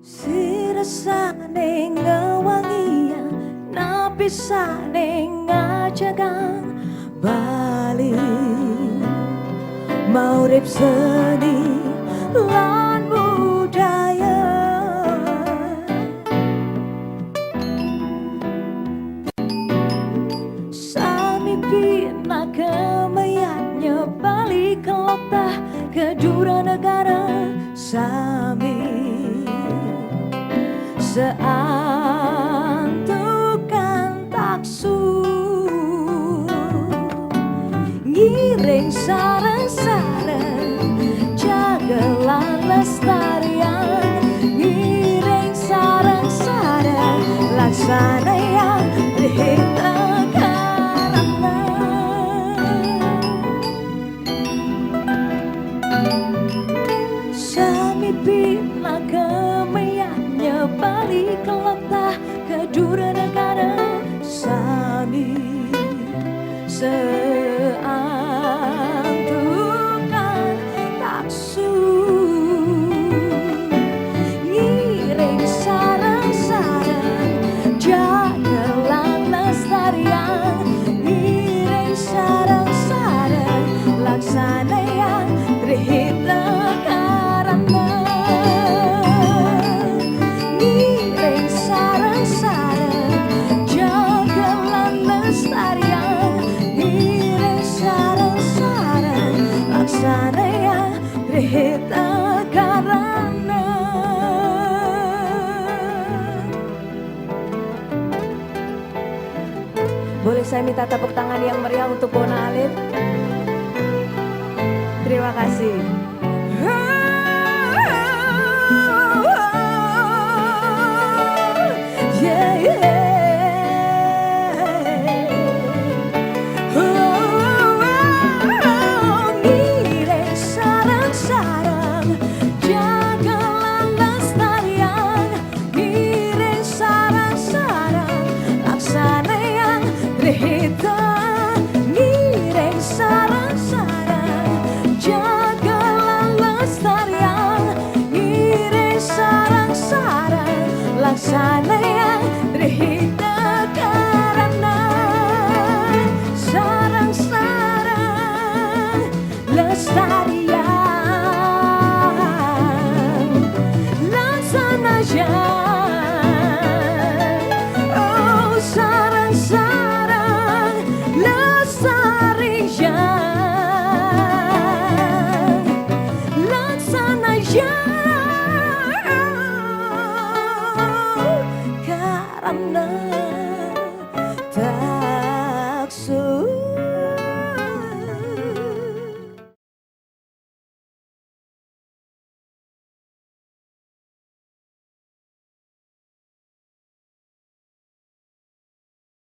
Sirasane ngewangian napisane ngajagang Bali maurip seni lan budaya sami pina kemayatnya Bali kelotah kedua negara sami seantukan taksu ngiring sarang-sarang jagalah lestarian ngiring sarang-sarang laksana yang dihita karena sami pina kemayatnya Bali kelotah kedua negara sami seantukan taksu ngiring sarang-sarang jagalah lestarian ngiring sarang-sarang laksana yang terhita karena ngiring sarang-sarang jagalah lestarian ngiring sarang-sarang laksana yang terhita karena boleh saya minta tepuk tangan yang meriah untuk Bona Alit. Terima kasih. Ngiring sarang-sarang jagalah lestarian ngiring sarang-sarang laksana yang terhita ngiring sarang-sarang jagalah lestarian ngiring sarang-sarang laksana yang terhita karena sarang-sarang lestarian laksana yang oh sarang-sarang lestarian laksana yang karena